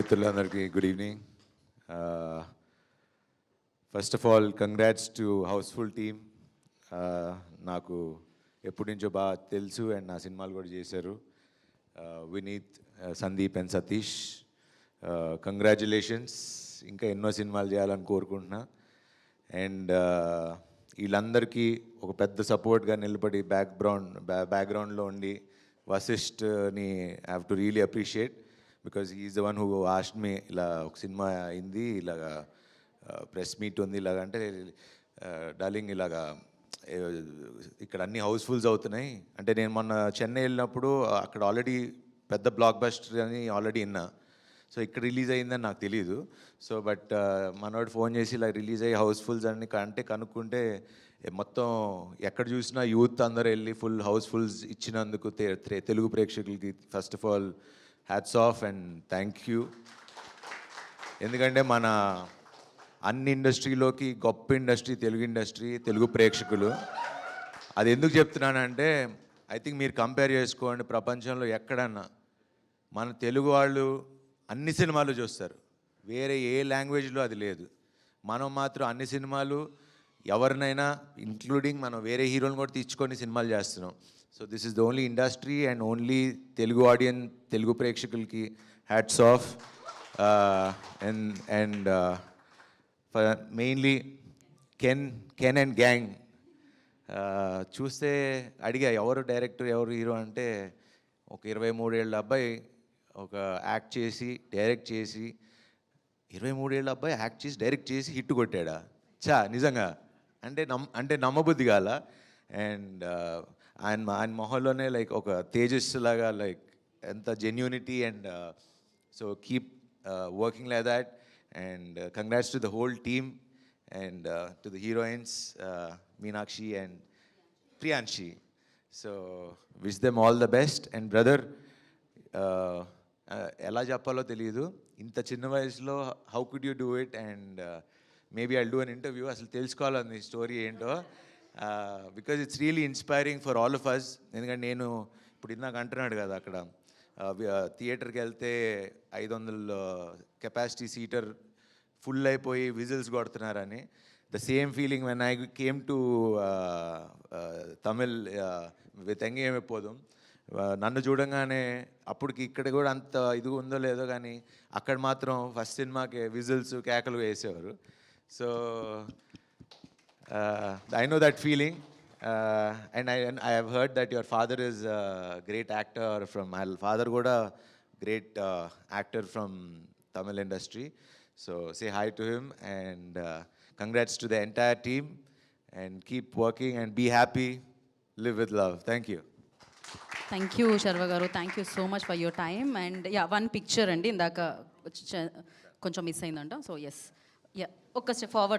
మిత్రులందరికీ good evening. First of all congrats to Housefull team. నాకు ఎప్పటి నుంచో బాగా తెలుసు అండ్ నా సినిమాలు కూడా చేశారు. Vineeth, Sandeep and Satish, congratulations. ఇంకా ఎన్నో సినిమాలు చేయాలని కోరుకుంటున్నా. అండ్ వీళ్ళందరికీ ఒక పెద్ద సపోర్ట్గా నిలబడి బ్యాక్గ్రౌండ్లో ఉండి వశిష్ఠ్ని I have to really appreciate because he is the one who asked me, ఇలా ఒక సినిమా అయింది, ఇలాగా ప్రెస్ మీట్ ఉంది, ఇలాగ అంటే డార్లింగ్ ఇలాగా ఇక్కడ అన్ని హౌస్ఫుల్స్ అవుతున్నాయి అంటే, నేను మొన్న చెన్నై వెళ్ళినప్పుడు అక్కడ ఆల్రెడీ పెద్ద బ్లాక్ బస్టర్ అని ఆల్రెడీ విన్నా. సో ఇక్కడ రిలీజ్ అయిందని నాకు తెలియదు. సో బట్ మనోడు ఫోన్ చేసి ఇలా రిలీజ్ అయ్యి హౌస్ఫుల్స్ అని అంటే కనుక్కుంటే మొత్తం ఎక్కడ చూసినా యూత్ అందరూ వెళ్ళి ఫుల్ హౌస్ఫుల్స్ ఇచ్చినందుకు తెలుగు ప్రేక్షకులకి first of all hats off and thank you. ఎందుకంటే మన అన్ని ఇండస్ట్రీలోకి గొప్ప ఇండస్ట్రీ తెలుగు ఇండస్ట్రీ, తెలుగు ప్రేక్షకులు. అది ఎందుకు చెప్తున్నానంటే ఐ థింక్ మీరు కంపేర్ చేసుకోండి, ప్రపంచంలో ఎక్కడన్నా మన తెలుగు వాళ్ళు అన్ని సినిమాలు చూస్తారు, వేరే ఏ లాంగ్వేజ్లో అది లేదు. మనం మాత్రం అన్ని సినిమాలు ఎవరినైనా ఇంక్లూడింగ్ మనం వేరే హీరోని కూడా తెచ్చుకొని సినిమాలు చేస్తున్నాం. So this is the only industry and only Telugu audience, Telugu ప్రేక్షకులకి hats off. And mainly Ken and gang చూస్తే అడిగా ఎవరు డైరెక్టర్ ఎవరు హీరో అంటే, ఒక 23 ఏళ్ళ అబ్బాయి ఒక యాక్ట్ చేసి డైరెక్ట్ చేసి 23 ఏళ్ళ అబ్బాయి యాక్ట్ చేసి డైరెక్ట్ చేసి హిట్ కొట్టాడా? నిజంగా అంటే నమ్మబుద్ధి కాల. అండ్ ఆయన మొహంలోనే లైక్ ఒక తేజస్ లాగా, లైక్ ఎంత genuinity. And so keep working like that. And congrats to the whole team and to the heroines Meenakshi and Priyanshi. So wish them all the best. And brother, ఎలా చెప్పాలో తెలియదు, ఇంత చిన్న వయసులో how could you do it? And maybe I'll do an interview, అసలు తెలుసుకోవాలని story ఏంటో, because it's really inspiring for all of us. ఎందుకంటే నేను ఇప్పుడు ఇందాక అంటున్నాడు కదా, అక్కడ థియేటర్కి వెళ్తే 500 కెపాసిటీ సీటర్ ఫుల్ అయిపోయి విజిల్స్ కొడుతున్నారని. The same feeling when I came to Tamil with Engeyum Eppodhum. నన్ను చూడంగానే అప్పటికి ఇక్కడ కూడా అంత ఇది ఉందో లేదో కానీ అక్కడ మాత్రం ఫస్ట్ సినిమాకి విజిల్స్ కేకలు వేసేవారు. So I know that feeling. And I have heard that your father is great actor from, my father కూడా great actor from Tamil industry. So say hi to him and congrats to the entire team and keep working and be happy, live with love. Thank you. Thank you Sharva garu, thank you so much for your time. And yeah, one picture అండి, ఇందాక కొంచెం miss అయిందంట. So yes, yeah, ఒక్క step forward.